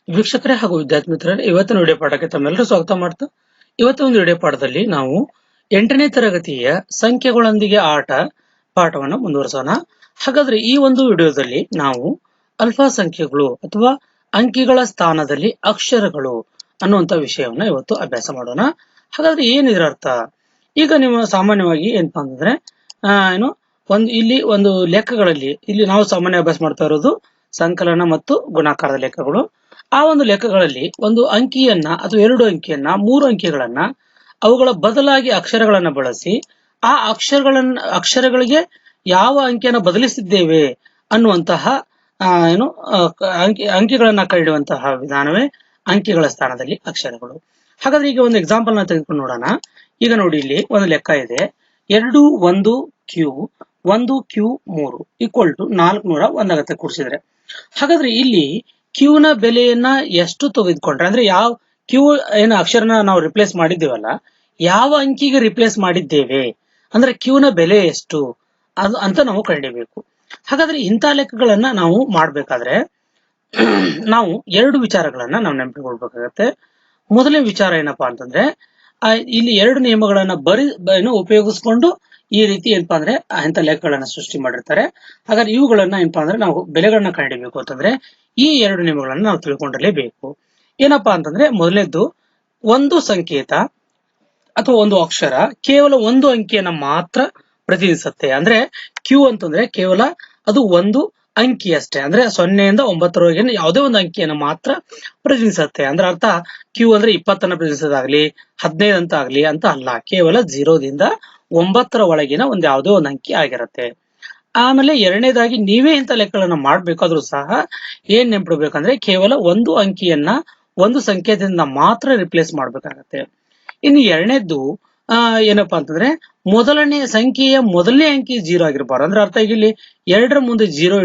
ವೀಕ್ಷಕರೇ ಹಾಗೂ ವಿದ್ಯಾರ್ಥಿ ಮಿತ್ರರೇ, ಇವತ್ತಿನ ವಿಡಿಯೋ ಪಾಠಕ್ಕೆ ತಮ್ಮೆಲ್ಲರೂ ಸ್ವಾಗತ ಮಾಡ್ತಾ ಇವತ್ತಿನ ಒಂದು ವಿಡಿಯೋ ಪಾಠದಲ್ಲಿ ನಾವು 8ನೇ ತರಗತಿಯ ಸಂಖ್ಯೆಗಳೊಂದಿಗೆ ಆಟ ಪಾಠವನ್ನು ಮುಂದುವರಿಸೋಣ. ಹಾಗಾದ್ರೆ ಈ ಒಂದು ವಿಡಿಯೋದಲ್ಲಿ ನಾವು ಅಲ್ಫಾ ಸಂಖ್ಯೆಗಳು ಅಥವಾ ಅಂಕಿಗಳ ಸ್ಥಾನದಲ್ಲಿ ಅಕ್ಷರಗಳು ಅನ್ನುವಂತ ವಿಷಯವನ್ನ ಇವತ್ತು ಅಭ್ಯಾಸ ಮಾಡೋಣ. ಹಾಗಾದ್ರೆ ಏನಿದ್ರ ಅರ್ಥ? ಈಗ ನೀವು ಸಾಮಾನ್ಯವಾಗಿ ಏನಪ್ಪಾ ಅಂತಂದ್ರೆ ಏನು ಇಲ್ಲಿ ಒಂದು ಲೆಕ್ಕಗಳಲ್ಲಿ ಇಲ್ಲಿ ನಾವು ಸಾಮಾನ್ಯ ಅಭ್ಯಾಸ ಮಾಡ್ತಾ ಇರೋದು ಸಂಕಲನ ಮತ್ತು ಗುಣಾಕಾರದ ಲೆಕ್ಕಗಳು. ಆ ಒಂದು ಲೆಕ್ಕಗಳಲ್ಲಿ ಒಂದು ಅಂಕಿಯನ್ನ ಅಥವಾ ಎರಡು ಅಂಕಿಯನ್ನ, ಮೂರು ಅಂಕಿಗಳನ್ನ ಅವುಗಳ ಬದಲಾಗಿ ಅಕ್ಷರಗಳನ್ನ ಬಳಸಿ ಆ ಅಕ್ಷರಗಳಿಗೆ ಯಾವ ಅಂಕಿಯನ್ನ ಬದಲಿಸಿದ್ದೇವೆ ಅನ್ನುವಂತಹ ಅಂಕಿಗಳನ್ನ ಕಂಡುಹಿಡಿಯುವಂತಹ ವಿಧಾನವೇ ಅಂಕಿಗಳ ಸ್ಥಾನದಲ್ಲಿ ಅಕ್ಷರಗಳು. ಹಾಗಾದ್ರೆ ಈಗ ಒಂದು ಎಕ್ಸಾಂಪಲ್ ನ ತೆಗೆದುಕೊಂಡು ನೋಡೋಣ. ಈಗ ನೋಡಿ, ಇಲ್ಲಿ ಒಂದು ಲೆಕ್ಕ ಇದೆ. 2 1 ಕ್ಯೂ 1 ಕ್ಯೂ 3 ಈಕ್ವಲ್ ಟು 401 ಆಗತ್ತೆ ಕೂಡಿಸಿದ್ರೆ. ಹಾಗಾದ್ರೆ ಇಲ್ಲಿ ಕ್ಯೂ ನ ಬೆಲೆಯನ್ನ ಎಷ್ಟು ತೆಗೆದುಕೊಂಡ್ರೆ, ಅಂದ್ರೆ ಯಾವ ಕ್ಯೂ ಅಕ್ಷರನ ನಾವು ರಿಪ್ಲೇಸ್ ಮಾಡಿದ್ದೇವಲ್ಲ, ಯಾವ ಅಂಕಿಗೆ ರಿಪ್ಲೇಸ್ ಮಾಡಿದ್ದೇವೆ ಅಂದ್ರೆ ಕ್ಯೂ ನ ಬೆಲೆ ಎಷ್ಟು ಅದು ಅಂತ ನಾವು ಕಂಡುಹಿಡಿಯಬೇಕು. ಹಾಗಾದ್ರೆ ಇಂಥ ಲೆಕ್ಕಗಳನ್ನ ನಾವು ಮಾಡ್ಬೇಕಾದ್ರೆ ನಾವು ಎರಡು ವಿಚಾರಗಳನ್ನ ನಾವು ನೆನಪಿಕೊಳ್ಬೇಕಾಗತ್ತೆ. ಮೊದಲನೇ ವಿಚಾರ ಏನಪ್ಪಾ ಅಂತಂದ್ರೆ, ಇಲ್ಲಿ ಎರಡು ನಿಯಮಗಳನ್ನ ಉಪಯೋಗಿಸ್ಕೊಂಡು ಈ ರೀತಿ ಏನಪ್ಪಾ ಅಂದ್ರೆ ಇಂಥ ಲೆಕ್ಕಗಳನ್ನ ಸೃಷ್ಟಿ ಮಾಡಿರ್ತಾರೆ. ಹಾಗಾದ್ರೆ ಇವುಗಳನ್ನ ಏನಪ್ಪಾ ಅಂದ್ರೆ ನಾವು ಬೆಲೆಗಳನ್ನ ಕಂಡುಹಿಡಿಯಬೇಕು ಅಂತಂದ್ರೆ ಈ ಎರಡು ನಿಯಮಗಳನ್ನ ನಾವು ತಿಳ್ಕೊಂಡಿರಲೇಬೇಕು. ಏನಪ್ಪಾ ಅಂತಂದ್ರೆ, ಮೊದಲನೇದ್ದು, ಒಂದು ಸಂಕೇತ ಅಥವಾ ಒಂದು ಅಕ್ಷರ ಕೇವಲ ಒಂದು ಅಂಕಿಯನ್ನ ಮಾತ್ರ ಪ್ರತಿನಿಧಿಸುತ್ತೆ. ಅಂದ್ರೆ ಕ್ಯೂ ಅಂತಂದ್ರೆ ಕೇವಲ ಅದು ಒಂದು ಅಂಕಿ ಅಷ್ಟೇ, ಅಂದ್ರೆ 0ಯಿಂದ 9ರವರೆಗಿನ ಯಾವುದೇ ಒಂದು ಅಂಕಿಯನ್ನ ಮಾತ್ರ ಪ್ರತಿನಿಧಿಸುತ್ತೆ. ಅಂದ್ರೆ ಅರ್ಥ, ಕ್ಯೂ ಅಂದ್ರೆ 20 ಪ್ರತಿನಿಧಿಸೋದಾಗ್ಲಿ 15 ಅಂತ ಆಗ್ಲಿ ಅಂತ ಅಲ್ಲ, ಕೇವಲ 0ದಿಂದ 9ರ ಒಳಗಿನ ಒಂದು ಯಾವುದೇ ಒಂದು ಅಂಕಿ ಆಗಿರುತ್ತೆ. ಆಮೇಲೆ ಎರಡನೇದಾಗಿ, ನೀವೇ ಇಂಥ ಲೆಕ್ಕಗಳನ್ನ ಮಾಡ್ಬೇಕಾದ್ರೂ ಸಹ ಏನ್ ನೆನ್ಪಿಡ್ಬೇಕಂದ್ರೆ ಕೇವಲ ಒಂದು ಅಂಕಿಯನ್ನ ಒಂದು ಸಂಕೇತದಿಂದ ಮಾತ್ರ ರಿಪ್ಲೇಸ್ ಮಾಡ್ಬೇಕಾಗತ್ತೆ. ಇನ್ನು ಎರಡನೇದ್ದು ಏನಪ್ಪಾ ಅಂತಂದ್ರೆ, ಮೊದಲನೇ ಸಂಖ್ಯೆಯ ಮೊದಲನೇ ಅಂಕಿ 0 ಆಗಿರಬಾರ್ದು. ಅಂದ್ರೆ ಅರ್ಥ, ಈಗ ಇಲ್ಲಿ 2ರ ಮುಂದೆ 0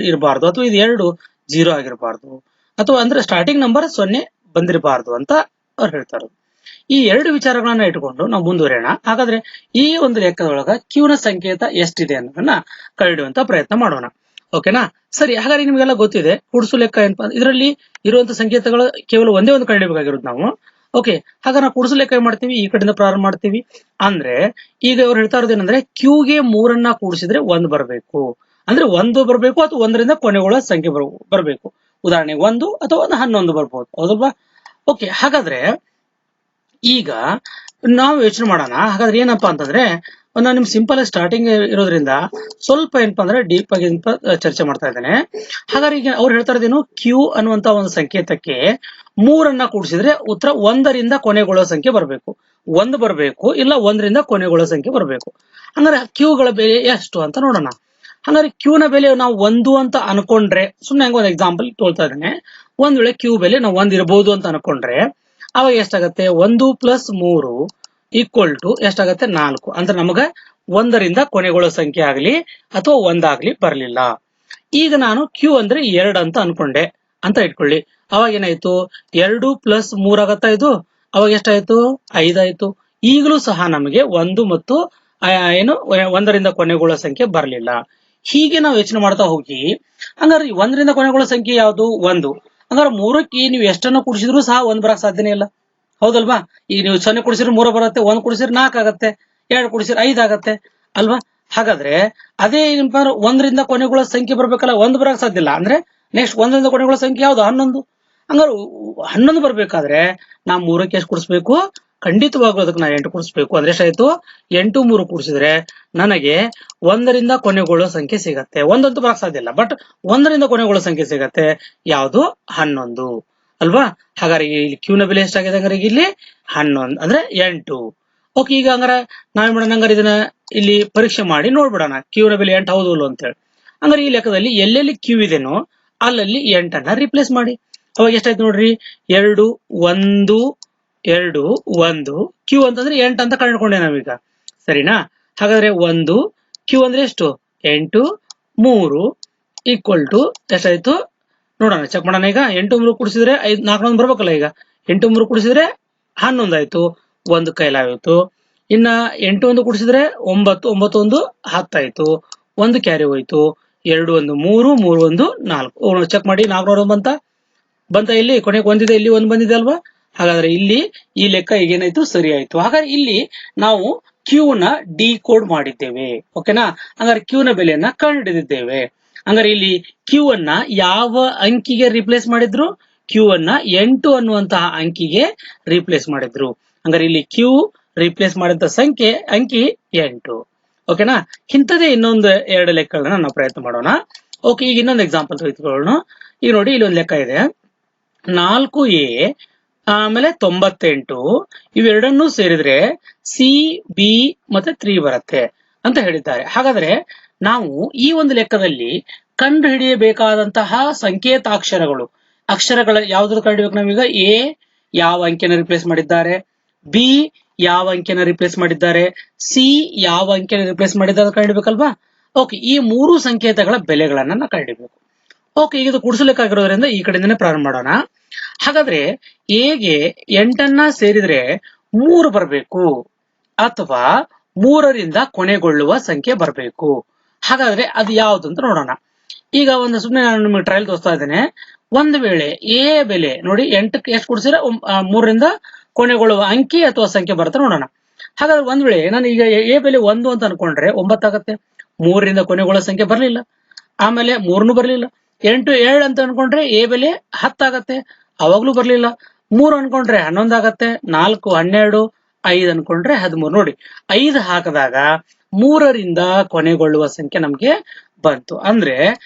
ಇರಬಾರ್ದು, ಅಥವಾ ಇದು 2 0 ಆಗಿರಬಾರ್ದು, ಅಥವಾ ಅಂದ್ರೆ ಸ್ಟಾರ್ಟಿಂಗ್ ನಂಬರ್ 0 ಬಂದಿರಬಾರ್ದು ಅಂತ ಅವ್ರು ಹೇಳ್ತಾರೆ. ಈ ಎರಡು ವಿಚಾರಗಳನ್ನ ಇಟ್ಕೊಂಡು ನಾವು ಮುಂದುವರಿಯೋಣ. ಹಾಗಾದ್ರೆ ಈ ಒಂದು ಲೆಕ್ಕದೊಳಗ ಕ್ಯೂನ ಸಂಕೇತ ಎಷ್ಟಿದೆ ಅನ್ನೋದನ್ನ ಕಂಡುಹಿಡಿಯುವಂತ ಪ್ರಯತ್ನ ಮಾಡೋಣ. ಓಕೆನಾ? ಸರಿ, ಹಾಗಾದ್ರೆ ನಿಮ್ಗೆಲ್ಲ ಗೊತ್ತಿದೆ ಕೂಡಿಸು ಲೆಕ್ಕ ಏನಪ್ಪಾ, ಇದರಲ್ಲಿ ಇರುವಂತ ಸಂಕೇತಗಳು ಕೇವಲ ಒಂದೇ ಒಂದು ಕಂಡುಹಿಡಿಯಬೇಕಾಗಿರೋದು ನಾವು. ಓಕೆ, ಹಾಗಾದ್ರೆ ನಾವು ಕೂಡಿಸು ಲೆಕ್ಕ ಏನ್ ಮಾಡ್ತೀವಿ, ಈ ಕಡೆಯಿಂದ ಪ್ರಾರಂಭ ಮಾಡ್ತೀವಿ. ಅಂದ್ರೆ ಈಗ ಅವ್ರು ಹೇಳ್ತಾ ಇರೋದೇನಂದ್ರೆ, ಕ್ಯೂಗೆ 3ಅನ್ನ ಕೂಡಿಸಿದ್ರೆ 1 ಬರಬೇಕು, ಅಂದ್ರೆ 1 ಬರಬೇಕು ಅಥವಾ 1ರಿಂದ ಕೊನೆಗೊಳ್ಳುವ ಸಂಖ್ಯೆ ಬರಬೇಕು. ಉದಾಹರಣೆ 1 ಅಥವಾ 11 ಬರ್ಬೋದು, ಹೌದಲ್ವಾ? ಓಕೆ, ಹಾಗಾದ್ರೆ ಈಗ ನಾವು ಯೋಚನೆ ಮಾಡೋಣ. ಹಾಗಾದ್ರೆ ಏನಪ್ಪಾ ಅಂತಂದ್ರೆ, ನಾನು ನಿಮ್ ಸಿಂಪಲ್ ಆಗಿ ಸ್ಟಾರ್ಟಿಂಗ್ ಇರೋದ್ರಿಂದ ಸ್ವಲ್ಪ ಏನಪ್ಪಾ ಅಂದ್ರೆ ಡೀಪ್ ಆಗಿ ಚರ್ಚೆ ಮಾಡ್ತಾ ಇದ್ದೇನೆ. ಹಾಗಾದ್ರೆ ಈಗ ಅವ್ರು ಹೇಳ್ತಾ ಇರೋದೇನು, ಕ್ಯೂ ಅನ್ನುವಂತ ಒಂದು ಸಂಕೇತಕ್ಕೆ 3ಅನ್ನ ಕೂಡಿಸಿದ್ರೆ ಉತ್ತರ 1ರಿಂದ ಕೊನೆಗೊಳ್ಳೋ ಸಂಖ್ಯೆ ಬರಬೇಕು, 1 ಬರಬೇಕು, ಇಲ್ಲ 1ರಿಂದ ಕೊನೆಗೊಳ್ಳೋ ಸಂಖ್ಯೆ ಬರಬೇಕು. ಹಂಗಾರೆ ಕ್ಯೂಗಳ ಬೆಲೆ ಎಷ್ಟು ಅಂತ ನೋಡೋಣ. ಹಂಗಾರೆ ಕ್ಯೂ ನ ಬೆಲೆ ನಾವು 1 ಅಂತ ಅನ್ಕೊಂಡ್ರೆ, ಸುಮ್ನೆ ಹಂಗ ಒಂದು ಎಕ್ಸಾಂಪಲ್ ತೋಳ್ತಾ ಇದ್ದೇನೆ. ಒಂದ್ ವೇಳೆ ಕ್ಯೂ ಬೆಲೆ ನಾವು 1 ಇರಬಹುದು ಅಂತ ಅನ್ಕೊಂಡ್ರೆ ಅವಾಗ ಎಷ್ಟಾಗತ್ತೆ, 1 + 3 ಈಕ್ವಲ್ ಟು ಎಷ್ಟಾಗತ್ತೆ, 4. ಅಂದ್ರೆ ನಮಗ 1ರಿಂದ ಕೊನೆಗೊಳ್ಳೋ ಸಂಖ್ಯೆ ಆಗ್ಲಿ ಅಥವಾ 1 ಆಗ್ಲಿ ಬರ್ಲಿಲ್ಲ. ಈಗ ನಾನು ಕ್ಯೂ ಅಂದ್ರೆ 2 ಅಂತ ಅನ್ಕೊಂಡೆ ಅಂತ ಇಟ್ಕೊಳ್ಳಿ. ಅವಾಗ ಏನಾಯ್ತು, 2 + 3 ಆಗತ್ತಾ ಇದು, ಅವಾಗ ಎಷ್ಟಾಯ್ತು, 5 ಆಯ್ತು. ಈಗಲೂ ಸಹ ನಮಗೆ 1 ಮತ್ತು 1ರಿಂದ ಕೊನೆಗೊಳ್ಳೋ ಸಂಖ್ಯೆ ಬರ್ಲಿಲ್ಲ. ಹೀಗೆ ನಾವು ಯೋಚನೆ ಮಾಡ್ತಾ ಹೋಗಿ, ಹಂಗಾರೆ 1ರಿಂದ ಕೊನೆಗೊಳ್ಳೋ ಸಂಖ್ಯೆ ಯಾವುದು, 1. ಹಂಗಾರೆ 3ಕ್ಕೆ ನೀವು ಎಷ್ಟನ್ನ ಕೂಡಿಸಿದ್ರು ಸಹ 1 ಬರಕ್ ಸಾಧ್ಯನೇ ಇಲ್ಲ, ಹೌದಲ್ವಾ? ಈಗ ನೀವು 0 ಕೂಡಿಸಿದ್ರೆ 3 ಬರುತ್ತೆ, 1 ಕೂಡಿಸಿದ್ರೆ 4 ಆಗತ್ತೆ, 2 ಕೂಡಿಸಿದ್ರೆ 5 ಆಗತ್ತೆ ಅಲ್ವಾ? ಹಾಗಾದ್ರೆ ಅದೇ ಏನಪ್ಪಾ, 1ರಿಂದ ಕೊನೆಗೊಳ್ಳೋ ಸಂಖ್ಯೆ ಬರ್ಬೇಕಲ್ಲ, 1 ಬರಕ್ ಸಾಧ್ಯ ಇಲ್ಲ. ಅಂದ್ರೆ ನೆಕ್ಸ್ಟ್ 1ರಿಂದ ಕೊನೆಗೊಳ್ಳೋ ಸಂಖ್ಯೆ ಯಾವ್ದು, 11. ಹಂಗಾರೆ 11 ಬರ್ಬೇಕಾದ್ರೆ ನಾ 3ಕ್ಕೆ ಎಷ್ಟು ಕೂಡಿಸ್ಬೇಕು, ಖಂಡಿತವಾಗ್ಲೂ ಅದಕ್ಕೆ ನಾ 8 ಕೂಡಿಸ್ಬೇಕು. ಅಂದ್ರೆ ಎಷ್ಟಾಯ್ತು, 8 3 ಕೂಡಿಸಿದ್ರೆ ನನಗೆ 1ರಿಂದ ಕೊನೆಗೊಳ್ಳೋ ಸಂಖ್ಯೆ ಸಿಗತ್ತೆ. 1 ಅಂತೂ ಬರಕ್ ಸಾಧ್ಯ ಇಲ್ಲ, ಬಟ್ 1ರಿಂದ ಕೊನೆಗೊಳ್ಳೋ ಸಂಖ್ಯೆ ಸಿಗತ್ತೆ, ಯಾವುದು, 11 ಅಲ್ವಾ? ಹಾಗಾದ್ರೆ ಇಲ್ಲಿ ಕ್ಯೂನ ಬೆಲೆ ಎಷ್ಟಾಗಿದೆ, ಹಂಗಾರೆ ಇಲ್ಲಿ 11 ಅಂದ್ರೆ 8. ಓಕೆ, ಈಗ ಹಂಗಾರೆ ನಾವೇನ್ ಮಾಡೋಣ, ಹಂಗಾರೆ ಇದನ್ನ ಇಲ್ಲಿ ಪರೀಕ್ಷೆ ಮಾಡಿ ನೋಡ್ಬಿಡೋಣ ಕ್ಯೂನ ಬೆಲೆ 8 ಹೌದು ಅಂತ ಹೇಳಿ. ಹಂಗಾರೆ ಈ ಲೆಕ್ಕದಲ್ಲಿ ಎಲ್ಲೆಲ್ಲಿ ಕ್ಯೂ ಇದೆನೋ ಅಲ್ಲಲ್ಲಿ 8ಅನ್ನ ರಿಪ್ಲೇಸ್ ಮಾಡಿ. ಅವಾಗ ಎಷ್ಟಾಯ್ತು ನೋಡ್ರಿ, 2 1 2 1 ಕ್ಯೂ ಅಂತಂದ್ರೆ 8 ಅಂತ ಕಂಡುಕೊಂಡೆ ನಾವೀಗ, ಸರಿನಾ? ಹಾಗಾದ್ರೆ 1 ಕ್ಯೂ ಅಂದ್ರೆ ಎಷ್ಟು, 8 3 ಈಕ್ವಲ್ ಟು ಎಷ್ಟಾಯ್ತು ನೋಡೋಣ, ಚೆಕ್ ಮಾಡೋಣ. ಈಗ 8 3 ಕೂಡಿಸಿದ್ರೆ 5 4 ಬರ್ಬೇಕಲ್ಲ. ಈಗ 8 3 ಕೂಡಿಸಿದ್ರೆ 11 ಆಯ್ತು, 1 ಕೈಲಾಗೋಯ್ತು. ಇನ್ನ 8 1 ಕೂಡಿಸಿದ್ರೆ 9 9 1 10 ಆಯ್ತು, 1 ಕ್ಯಾರಿ ಹೋಯ್ತು. 2 1 3 3 1 4. ಚೆಕ್ ಮಾಡಿ, 4 ಬಂತ, ಬಂತ, ಇಲ್ಲಿ ಕೊನೆಗೆ ಒಂದಿದೆ, ಇಲ್ಲಿ ಒಂದು ಬಂದಿದೆ ಅಲ್ವಾ. ಹಾಗಾದ್ರೆ ಇಲ್ಲಿ ಈ ಲೆಕ್ಕ ಈಗೇನಾಯ್ತು, ಸರಿ ಆಯ್ತು. ಹಾಗಾದ್ರೆ ಇಲ್ಲಿ ನಾವು ಕ್ಯೂ ನ ಡಿಕೋಡ್ ಮಾಡಿದ್ದೇವೆ. ಓಕೆನಾ, ಹಂಗಾರೆ ಕ್ಯೂ ನ ಬೆಲೆಯನ್ನ ಕಂಡುಹಿಡಿದಿದ್ದೇವೆ. ಹಂಗಾರೆ ಇಲ್ಲಿ ಕ್ಯೂ ಅನ್ನ ಯಾವ ಅಂಕಿಗೆ ರಿಪ್ಲೇಸ್ ಮಾಡಿದ್ರು? ಕ್ಯೂ ಅನ್ನ 8 ಅನ್ನುವಂತಹ ಅಂಕಿಗೆ ರಿಪ್ಲೇಸ್ ಮಾಡಿದ್ರು. ಹಂಗಾರೆ ಇಲ್ಲಿ ಕ್ಯೂ ರಿಪ್ಲೇಸ್ ಮಾಡಿದ ಅಂಕಿ 8. ಓಕೆನಾ, ಇಂಥದೇ ಇನ್ನೊಂದು 2 ಲೆಕ್ಕಗಳನ್ನ ನಾವು ಪ್ರಯತ್ನ ಮಾಡೋಣ. ಓಕೆ, ಈಗ ಇನ್ನೊಂದು ಎಕ್ಸಾಂಪಲ್ ತೆಗೆದುಕೊಳ್ಳೋಣ. ಈಗ ನೋಡಿ, ಇಲ್ಲಿ ಒಂದು ಲೆಕ್ಕ ಇದೆ. 4A ಆಮೇಲೆ 98 ಇವೆರಡನ್ನೂ ಸೇರಿದ್ರೆ CB ಮತ್ತೆ 3 ಬರುತ್ತೆ ಅಂತ ಹೇಳಿದ್ದಾರೆ. ಹಾಗಾದ್ರೆ ನಾವು ಈ ಒಂದು ಲೆಕ್ಕದಲ್ಲಿ ಕಂಡು ಹಿಡಿಯಬೇಕಾದಂತಹ ಅಕ್ಷರಗಳ ಯಾವ್ದು ಕಂಡುಹಿಡಿಬೇಕು ನಾವೀಗ? ಎ ಯಾವ ಅಂಕಿಯನ್ನು ರಿಪ್ಲೇಸ್ ಮಾಡಿದ್ದಾರೆ, ಬಿ ಯಾವ ಅಂಕಿಯನ್ನು ರಿಪ್ಲೇಸ್ ಮಾಡಿದ್ದಾರೆ, ಸಿ ಯಾವ ಅಂಕಿಯನ್ನು ರಿಪ್ಲೇಸ್ ಮಾಡಿದ್ದಾರೆ ಅಂತ ಕಂಡುಹಿಡಿಬೇಕಲ್ವಾ. ಓಕೆ, ಈ 3 ಸಂಕೇತಗಳ ಬೆಲೆಗಳನ್ನ ನಾವು ಕಂಡುಹಿಡಿಬೇಕು. ಓಕೆ, ಈಗ ಇದು ಕೂಡಿಸಲಿಕ್ಕಾಗಿರೋದ್ರಿಂದ ಈ ಕಡೆಯಿಂದನೇ ಪ್ರಾರಂಭ ಮಾಡೋಣ. ಹಾಗಾದ್ರೆ ಎಗೆ 8 ಸೇರಿದ್ರೆ 3 ಬರಬೇಕು, ಅಥವಾ 3ರಿಂದ ಕೊನೆಗೊಳ್ಳುವ ಸಂಖ್ಯೆ ಬರಬೇಕು. ಹಾಗಾದ್ರೆ ಅದು ಯಾವ್ದು ಅಂತ ನೋಡೋಣ. ಈಗ ಒಂದು ಸುಮ್ಮನೆ ನಾನು ನಿಮಗೆ ಟ್ರಯಲ್ ತೋರಿಸ್ತಾ ಇದ್ದೇನೆ. ಒಂದು ವೇಳೆ ಎ ಬೆಲೆ ನೋಡಿ 8ಕ್ಕೆ ಎಷ್ಟು ಕೂಡಿಸಿದ್ರೆ 3ರಿಂದ ಕೊನೆಗೊಳ್ಳುವ ಅಂಕಿ ಅಥವಾ ಸಂಖ್ಯೆ ಬರುತ್ತೆ ನೋಡೋಣ. ಹಾಗಾದ್ರೆ ಒಂದ್ ವೇಳೆ ನಾನು ಈಗ ಎ ಬೆಲೆ 1 ಅಂತ ಅನ್ಕೊಂಡ್ರೆ 9 ಆಗುತ್ತೆ. 3ರಿಂದ ಕೊನೆಗೊಳ್ಳುವ ಸಂಖ್ಯೆ ಬರಲಿಲ್ಲ, ಆಮೇಲೆ 3 ಬರಲಿಲ್ಲ. 8 7 ಅಂತ ಅನ್ಕೊಂಡ್ರೆ ಎ ಬೆಲೆ 10 ಆಗತ್ತೆ, ಅವಾಗ್ಲೂ ಬರ್ಲಿಲ್ಲ. 3 ಅನ್ಕೊಂಡ್ರೆ 11 ಆಗತ್ತೆ, 4 12, 5 ಅನ್ಕೊಂಡ್ರೆ 13. ನೋಡಿ, 5 ಹಾಕಿದಾಗ 3ರಿಂದ ಕೊನೆಗೊಳ್ಳುವ ಸಂಖ್ಯೆ ನಮ್ಗೆ ಬಂತು. ಅಂದ್ರೆ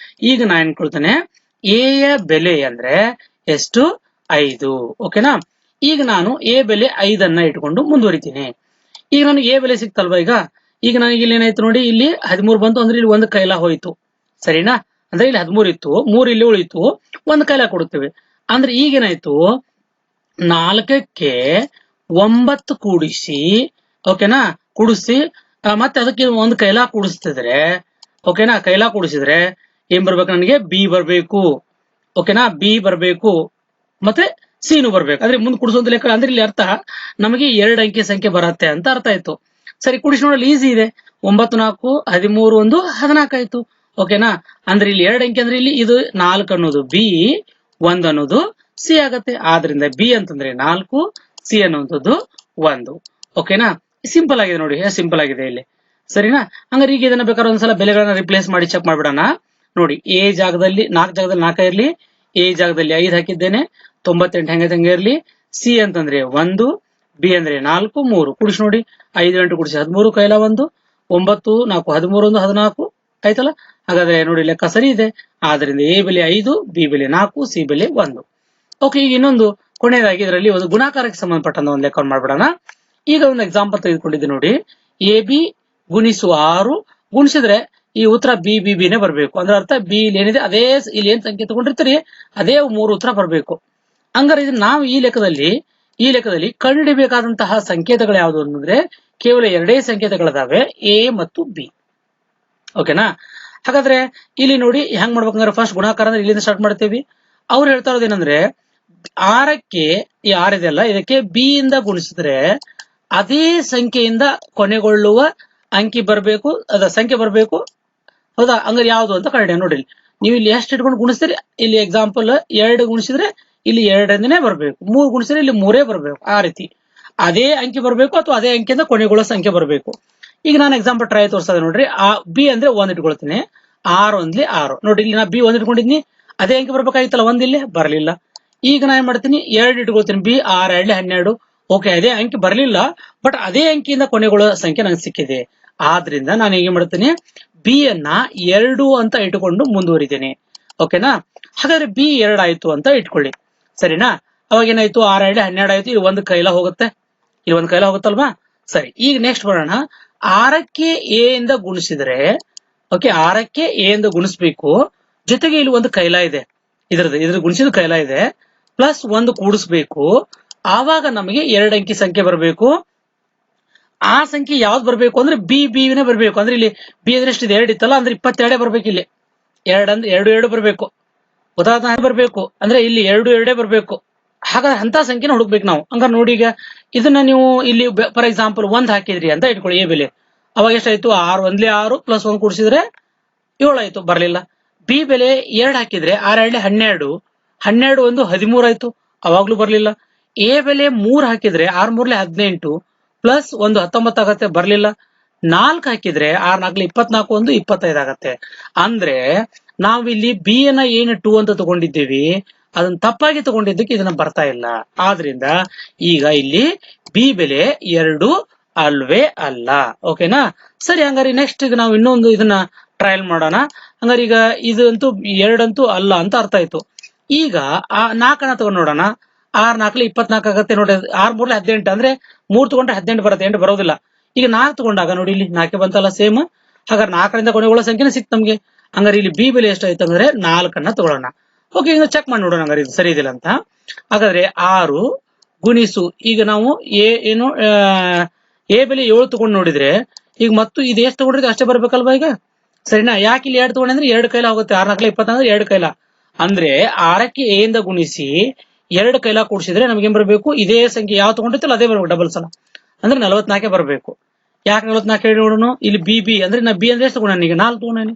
ಈಗ ನಾನು ಅನ್ಕೊಳ್ತೇನೆ ಎ ಯ ಬೆಲೆ ಅಂದ್ರೆ ಎಷ್ಟು? 5. ಓಕೆನಾ, ಈಗ ನಾನು ಎ ಬೆಲೆ 5 ಇಟ್ಕೊಂಡು ಮುಂದುವರಿತೀನಿ. ಈಗ ನನಗೆ ಎ ಬೆಲೆ ಸಿಕ್ತಲ್ವಾ. ಈಗ ನನಗೆ ಇಲ್ಲಿ ಏನಾಯ್ತು ನೋಡಿ, ಇಲ್ಲಿ 13 ಬಂತು. ಅಂದ್ರೆ ಇಲ್ಲಿ ಒಂದು ಕೈಲ ಹೋಯ್ತು, ಸರಿನಾ? ಅಂದ್ರೆ ಇಲ್ಲಿ 13 ಇತ್ತು, 3 ಇಲ್ಲಿ ಉಳಿತು, ಒಂದು ಕೈಲ ಕೊಡುತ್ತೇವೆ. ಅಂದ್ರೆ ಈಗೇನಾಯ್ತು, 4ಕ್ಕೆ 9 ಕೂಡಿಸಿ, ಓಕೆನಾ, ಕೂಡಿಸಿ ಮತ್ತೆ ಅದಕ್ಕೆ ಒಂದು ಕೈಲ ಕೂಡಿಸ್ತಿದ್ರೆ, ಓಕೆನಾ, ಕೈಲ ಕೂಡಿಸಿದ್ರೆ ಏನ್ ಬರ್ಬೇಕು? ನನಗೆ ಬಿ ಬರ್ಬೇಕು. ಓಕೆನಾ, ಬಿ ಬರ್ಬೇಕು, ಮತ್ತೆ ಸಿನು ಬರ್ಬೇಕು. ಅಂದ್ರೆ ಮುಂದೆ ಕೂಡಿಸುವಂತ ಲೆಕ್ಕ. ಅಂದ್ರೆ ಇಲ್ಲಿ ಅರ್ಥ ನಮಗೆ 2 ಅಂಕಿ ಸಂಖ್ಯೆ ಬರುತ್ತೆ ಅಂತ ಅರ್ಥ ಆಯ್ತು. ಸರಿ, ಕೂಡಿಸಿ ನೋಡಲು ಈಸಿ ಇದೆ. 9 4 13 1 14 ಆಯ್ತು. ಓಕೆನಾ, ಅಂದ್ರೆ ಇಲ್ಲಿ 2 ಅಂಕಿ ಅಂದ್ರೆ ಇಲ್ಲಿ ಇದು 4 ಅನ್ನೋದು ಬಿ, 1 ಅನ್ನೋದು ಸಿ ಆಗತ್ತೆ. ಆದ್ರಿಂದ ಬಿ ಅಂತಂದ್ರೆ 4, ಸಿ ಅನ್ನುವಂಥದ್ದು 1. ಓಕೆನಾ, ಸಿಂಪಲ್ ಆಗಿದೆ ನೋಡಿ, ಸಿಂಪಲ್ ಆಗಿದೆ ಇಲ್ಲಿ, ಸರಿನಾ? ಹಂಗಾರೆ ಈಗ ಇದನ್ನ ಬೇಕಾದ್ರೆ ಒಂದ್ಸಲ ಬೆಲೆಗಳನ್ನ ರಿಪ್ಲೇಸ್ ಮಾಡಿ ಚೆಕ್ ಮಾಡ್ಬಿಡೋಣ. ನೋಡಿ, ಎ ಜಾಗದಲ್ಲಿ 4 ಜಾಗದಲ್ಲಿ 4 ಇರ್ಲಿ, ಎ ಜಾಗದಲ್ಲಿ 5 ಹಾಕಿದ್ದೇನೆ, 98 ಹೆಂಗೆ ಇರ್ಲಿ. ಸಿ ಅಂತಂದ್ರೆ 1, ಬಿ ಅಂದ್ರೆ 4, 3 ಕೂಡಿಸಿ ನೋಡಿ. 5 8 ಕೂಡಿಸಿ 13, ಕೈಲ 1, 9 4 13 1 14 ಆಯ್ತಲ್ಲ. ಹಾಗಾದ್ರೆ ನೋಡಿ, ಲೆಕ್ಕ ಸರಿ ಇದೆ. ಆದ್ರಿಂದ ಎ ಬೆಲೆ 5, ಬಿ ಬೆಲೆ 4, ಸಿ ಬೆಲೆ 1. ಓಕೆ, ಈಗ ಇನ್ನೊಂದು ಕೊನೆಯದಾಗಿ ಇದರಲ್ಲಿ ಒಂದು ಗುಣಾಕಾರಕ್ಕೆ ಸಂಬಂಧಪಟ್ಟಂತ ಒಂದು ಲೆಕ್ಕ ಮಾಡ್ಬಿಡೋಣ. ಈಗ ಒಂದು ಎಕ್ಸಾಂಪಲ್ ತೆಗೆದುಕೊಂಡಿದ್ದೆ ನೋಡಿ. ಎ ಬಿ ಗುಣಿಸು 6 ಗುಣಿಸಿದ್ರೆ ಈ ಉತ್ತರ ಬಿ ಬಿ ಬಿನೇ ಬರ್ಬೇಕು. ಅಂದ್ರೆ ಅರ್ಥ ಬಿ ಇಲ್ಲಿ ಏನಿದೆ ಅದೇ, ಇಲ್ಲಿ ಏನ್ ಸಂಖ್ಯೆ ತಗೊಂಡಿರ್ತೀರಿ ಅದೇ 3 ಉತ್ತರ ಬರ್ಬೇಕು. ಹಂಗಾರೆ ಇದು ನಾವು ಈ ಲೆಕ್ಕದಲ್ಲಿ ಕಂಡುಹಿಡಿಬೇಕಾದಂತಹ ಸಂಕೇತಗಳು ಯಾವುದು ಅಂದ್ರೆ ಕೇವಲ 2 ಸಂಕೇತಗಳಿದಾವೆ, ಎ ಮತ್ತು ಬಿ. ಓಕೆನಾ, ಹಾಗಾದ್ರೆ ಇಲ್ಲಿ ನೋಡಿ ಹೆಂಗ್ ಮಾಡ್ಬೇಕಂದ್ರೆ ಫಸ್ಟ್ ಗುಣಾಕಾರ ಅಂದ್ರೆ ಇಲ್ಲಿಂದ ಸ್ಟಾರ್ಟ್ ಮಾಡ್ತೇವಿ. ಅವ್ರು ಹೇಳ್ತಾ ಇರೋದೇನಂದ್ರೆ 6ಕ್ಕೆ ಈ 6 ಇದೆಯಲ್ಲ, ಇದಕ್ಕೆ ಬಿ ಇಂದ ಗುಣಿಸಿದ್ರೆ ಅದೇ ಸಂಖ್ಯೆಯಿಂದ ಕೊನೆಗೊಳ್ಳುವ ಅಂಕಿ ಬರ್ಬೇಕು, ಸಂಖ್ಯೆ ಬರ್ಬೇಕು. ಹೌದಾ? ಹಂಗಾರೆ ಯಾವ್ದು ಅಂತ ಕಂಡಿಡಿ. ನೋಡಿ, ನೀವು ಇಲ್ಲಿ ಎಷ್ಟು ಇಟ್ಕೊಂಡು ಗುಣಿಸ್ತೀರಿ, ಇಲ್ಲಿ ಎಕ್ಸಾಂಪಲ್ 2 ಗುಣಿಸಿದ್ರೆ ಇಲ್ಲಿ 2ನೇ ಬರ್ಬೇಕು, 3 ಗುಣಿಸಿದ್ರೆ ಇಲ್ಲಿ 3 ಬರ್ಬೇಕು. ಆ ರೀತಿ ಅದೇ ಅಂಕಿ ಬರ್ಬೇಕು, ಅಥವಾ ಅದೇ ಅಂಕಿಯಿಂದ ಕೊನೆಗೊಳ್ಳೋ ಸಂಖ್ಯೆ ಬರ್ಬೇಕು. ಈಗ ನಾನು ಎಕ್ಸಾಂಪಲ್ ಟ್ರೈ ತೋರಿಸ್ತದೆ ನೋಡ್ರಿ. ಆ ಬಿ ಅಂದ್ರೆ 1 ಇಟ್ಕೊಳ್ತೀನಿ, 6 ಒಂದ್ಲಿ 6. ನೋಡಿ, ಇಲ್ಲಿ ನಾ ಬಿ 1 ಇಟ್ಕೊಂಡಿದ್ನಿ, ಅದೇ ಅಂಕಿ ಬರ್ಬೇಕಾಗಿತ್ತಲ್ಲ, 1 ಇಲ್ಲಿ ಬರಲಿಲ್ಲ. ಈಗ ನಾ ಏನ್ ಮಾಡ್ತೀನಿ, 2 ಇಟ್ಕೊಳ್ತೀನಿ, ಬಿ 6 2 12. ಓಕೆ, ಅದೇ ಅಂಕಿ ಬರಲಿಲ್ಲ, ಬಟ್ ಅದೇ ಅಂಕಿಯಿಂದ ಕೊನೆಗೊಳ್ಳೋ ಸಂಖ್ಯೆ ನಂಗೆ ಸಿಕ್ಕಿದೆ. ಆದ್ರಿಂದ ನಾನು ಹೇಗೆ ಮಾಡ್ತೀನಿ, ಬಿ ಅನ್ನ 2 ಅಂತ ಇಟ್ಕೊಂಡು ಮುಂದುವರಿತೇನೆ. ಓಕೆನಾ, ಹಾಗಾದ್ರೆ ಬಿ 2 ಆಯ್ತು ಅಂತ ಇಟ್ಕೊಳ್ಳಿ, ಸರಿನಾ? ಅವಾಗ ಏನಾಯ್ತು, 6 2 12 ಆಯ್ತು. ಇಲ್ಲಿ ಒಂದು ಕೈಲ ಹೋಗುತ್ತಲ್ವಾ? ಸರಿ, ಈಗ ನೆಕ್ಸ್ಟ್ ಬರೋಣ. 6ಕ್ಕೆ ಎ ಇಂದ ಗುಣಿಸಿದ್ರೆ, ಓಕೆ, 6ಕ್ಕೆ ಎ ಇಂದ ಗುಣಿಸ್ಬೇಕು, ಜೊತೆಗೆ ಇಲ್ಲಿ ಒಂದು ಕೈಲ ಇದೆ, ಇದ್ರ ಗುಣಿಸಿದ ಕೈಲ ಇದೆ, ಪ್ಲಸ್ 1 ಕೂಡಿಸ್ಬೇಕು. ಆವಾಗ ನಮಗೆ 2 ಅಂಕಿ ಸಂಖ್ಯೆ ಬರಬೇಕು. ಆ ಸಂಖ್ಯೆ ಯಾವ್ದು ಬರ್ಬೇಕು ಅಂದ್ರೆ ಬಿ ಬಿನೇ ಬರ್ಬೇಕು. ಅಂದ್ರೆ ಇಲ್ಲಿ ಬಿ ಅಂದ್ರೆ ಎಷ್ಟು ಇದೆ, 2 ಇತ್ತಲ್ಲ, ಅಂದ್ರೆ 22 ಬರ್ಬೇಕು. ಇಲ್ಲಿ 2 ಅಂದ್ರೆ 2 2 ಬರ್ಬೇಕು, ಉದಾಹರಣೆ ಬರ್ಬೇಕು. ಅಂದ್ರೆ ಇಲ್ಲಿ 2 2 ಬರ್ಬೇಕು. ಹಾಗಾದ್ರೆ ಅಂತ ಸಂಖ್ಯೆನ ಹುಡುಕ್ಬೇಕು ನಾವು. ಹಂಗಾರೆ ನೋಡಿ, ಈಗ ಇದನ್ನ ನೀವು ಇಲ್ಲಿ ಫಾರ್ ಎಕ್ಸಾಂಪಲ್ 1 ಹಾಕಿದ್ರಿ ಅಂತ ಇಟ್ಕೊಳ್ಳಿ, ಎ ಬೆಲೆ. ಅವಾಗ ಎಷ್ಟಾಯ್ತು, 6 ಒಂದ್ಲಿ 6 ಪ್ಲಸ್ 1 ಕೂಡಿಸಿದ್ರೆ 7 ಆಯ್ತು, ಬರ್ಲಿಲ್ಲ. ಬಿ ಬೆಲೆ 2 ಹಾಕಿದ್ರೆ 6 2 12, 12 1 13 ಆಯ್ತು, ಅವಾಗ್ಲೂ ಬರ್ಲಿಲ್ಲ. ಎ ಬೆಲೆ 3 ಹಾಕಿದ್ರೆ 6 3 18 ಪ್ಲಸ್ 1 19 ಆಗತ್ತೆ, ಬರ್ಲಿಲ್ಲ. 4 ಹಾಕಿದ್ರೆ 6 4 24 1 25 ಆಗತ್ತೆ. ಅಂದ್ರೆ ನಾವಿಲ್ಲಿ ಬಿ ನ ಏನು 2 ಅಂತ ತಗೊಂಡಿದ್ದೀವಿ ಅದನ್ನ ತಪ್ಪಾಗಿ ತಗೊಂಡಿದ್ದಕ್ಕೆ ಇದನ್ನ ಬರ್ತಾ ಇಲ್ಲ. ಆದ್ರಿಂದ ಈಗ ಇಲ್ಲಿ ಬಿ ಬೆಲೆ 2 ಅಲ್ವೇ ಅಲ್ಲ. ಓಕೆನಾ? ಸರಿ, ಹಂಗಾರೆ ನೆಕ್ಸ್ಟ್ ಈಗ ನಾವು ಇನ್ನೊಂದು ಇದನ್ನ ಟ್ರಯಲ್ ಮಾಡೋಣ. ಹಂಗಾರೆ ಈಗ ಇದಂತೂ 2 ಅಂತೂ ಅಲ್ಲ ಅಂತ ಅರ್ಥ ಆಯ್ತು. ಈಗ ಆ 4 ತಗೊಂಡ್ ನೋಡೋಣ. 6 4 24 ಆಗತ್ತೆ ನೋಡಿ. 6 3 18 ಅಂದ್ರೆ 3 ತಗೊಂಡ್ರೆ 18 ಬರುತ್ತೆ, 8 ಬರೋದಿಲ್ಲ. ಈಗ 4 ತಗೊಂಡಾಗ ನೋಡಿ ಇಲ್ಲಿ 4 ಬಂತಲ್ಲ ಸೇಮ್. ಹಾಗಾದ್ರೆ 4ರಿಂದ ಕೊನೆಗೊಳ್ಳೋ ಸಂಖ್ಯೆನೇ ಸಿಕ್ತು ನಮ್ಗೆ. ಹಂಗಾರೆ ಇಲ್ಲಿ ಬಿ ಬೆಲೆ ಎಷ್ಟಾಯ್ತು ಅಂದ್ರೆ 4 ತಗೊಳ್ಳೋಣ. ಓಕೆ, ಈಗ ಚೆಕ್ ಮಾಡಿ ನೋಡೋಣ ಹಂಗಾರೆ ಇದು ಸರಿ ಇದೆಯಲ್ಲ ಅಂತ. ಹಾಗಾದ್ರೆ 6 ಗುಣಿಸು, ಈಗ ನಾವು ಎ ಬೆಲೆ 7 ತಗೊಂಡು ನೋಡಿದ್ರೆ ಈಗ ಮತ್ತು ಇದು ಎಷ್ಟು ತಗೊಂಡ್ರೆ ಅಷ್ಟೇ ಬರ್ಬೇಕಲ್ವಾ ಈಗ? ಸರಿನಾ? ಯಾಕೆ ಇಲ್ಲಿ 2 ತಗೊಂಡ್ರೆ ಅಂದ್ರೆ 2 ಕೈಲ ಹೋಗುತ್ತೆ. 6 4 20 ಅಂದ್ರೆ 2 ಕೈಲ. ಅಂದ್ರೆ 6ಕ್ಕೆ ಎ ಇಂದ ಗುಣಿಸಿ 2 ಕೈಲ ಕೂಡಿಸಿದ್ರೆ ನಮ್ಗೆ ಏನ್ ಬರಬೇಕು? ಇದೇ ಸಂಖ್ಯೆ ಯಾವ ತಗೊಂಡಿರ್ತಲ್ಲ ಅದೇ ಬರ್ಬೇಕು ಡಬಲ್ ಸಲ. ಅಂದ್ರೆ 44 ಬರಬೇಕು. ಯಾಕೆ 44 ಹೇಳಿ ನೋಡೋಣ. ಇಲ್ಲಿ ಬಿ ಅಂದ್ರೆ ನಾ ಬಿ ಅಂದ್ರೆ ಎಷ್ಟು ತಗೊಂಡ ಈಗ 4 ತಗೊಂಡಾನೆ.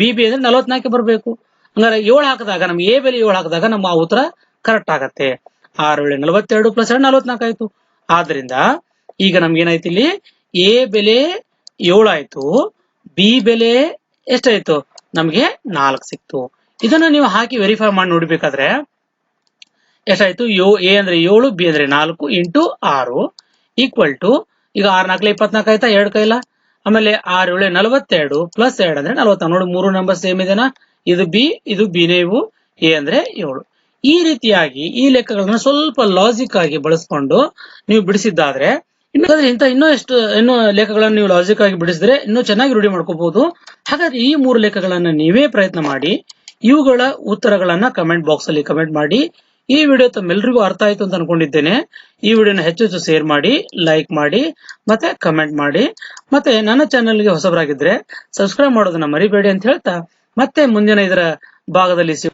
ಬಿ ಅಂದ್ರೆ 44 ಬರಬೇಕು. ಹಂಗಾರೆ 7 ಹಾಕಿದಾಗ ನಮ್ಗೆ ಎ ಬೆಲೆ 7 ಹಾಕಿದಾಗ ನಮ್ಮ ಉತ್ತರ ಕರೆಕ್ಟ್ ಆಗತ್ತೆ. 6 7 42 ಪ್ಲಸ್ 2 44 ಆಯ್ತು. ಆದ್ರಿಂದ ಈಗ ನಮ್ಗೆ ಏನಾಯ್ತು ಇಲ್ಲಿ ಎ ಬೆಲೆ 7 ಆಯ್ತು, ಬಿ ಬೆಲೆ ಎಷ್ಟಾಯ್ತು ನಮ್ಗೆ 4 ಸಿಕ್ತು. ಇದನ್ನ ನೀವು ಹಾಕಿ ವೆರಿಫೈ ಮಾಡಿ ನೋಡ್ಬೇಕಾದ್ರೆ ಎಷ್ಟಾಯ್ತು? ಎ ಅಂದ್ರೆ 7, ಬಿ ಅಂದ್ರೆ 4 ಇಂಟು 6 ಈಕ್ವಲ್ ಟು ಈಗ 6 4 24 ಆಯ್ತಾ 2 ಕೈಲ. ಆಮೇಲೆ 6 7 42 ಪ್ಲಸ್ 2 ಅಂದ್ರೆ 44. ನೋಡಿ 3 ನಂಬರ್ ಸೇಮ್ ಇದೆನಾ? ಇದು ಬಿ, ಇದು ಬಿನೇ, ಇವು ಎ ಅಂದ್ರೆ 7. ಈ ರೀತಿಯಾಗಿ ಈ ಲೆಕ್ಕಗಳನ್ನ ಸ್ವಲ್ಪ ಲಾಜಿಕ್ ಆಗಿ ಬಳಸ್ಕೊಂಡು ನೀವು ಬಿಡಿಸಿದ್ದಾದ್ರೆ ಇನ್ನೂ ಲೆಕ್ಕಗಳನ್ನು ನೀವು ಲಾಜಿಕ್ ಆಗಿ ಬಿಡಿಸಿದ್ರೆ ಇನ್ನೂ ಚೆನ್ನಾಗಿ ರೂಢಿ ಮಾಡ್ಕೋಬಹುದು. ಹಾಗಾದ್ರೆ ಈ 3 ಲೆಕ್ಕಗಳನ್ನ ನೀವೇ ಪ್ರಯತ್ನ ಮಾಡಿ ಇವುಗಳ ಉತ್ತರಗಳನ್ನ ಕಮೆಂಟ್ ಬಾಕ್ಸ್ ಅಲ್ಲಿ ಕಮೆಂಟ್ ಮಾಡಿ. ಈ ವಿಡಿಯೋ ತಮ್ಮೆಲ್ಲರಿಗೂ ಅರ್ಥ ಆಯ್ತು ಅಂತ ಅನ್ಕೊಂಡಿದ್ದೇನೆ. ಈ ವಿಡಿಯೋನ ಹೆಚ್ಚು ಶೇರ್ ಮಾಡಿ, ಲೈಕ್ ಮಾಡಿ, ಮತ್ತೆ ಕಮೆಂಟ್ ಮಾಡಿ. ಮತ್ತೆ ನನ್ನ ಚಾನೆಲ್ಗೆ ಹೊಸಬರಾಗಿದ್ರೆ ಸಬ್ಸ್ಕ್ರೈಬ್ ಮಾಡೋದನ್ನ ಮರಿಬೇಡಿ ಅಂತ ಹೇಳ್ತಾ ಮತ್ತೆ ಮುಂದಿನ ಇದರ ಭಾಗದಲ್ಲಿ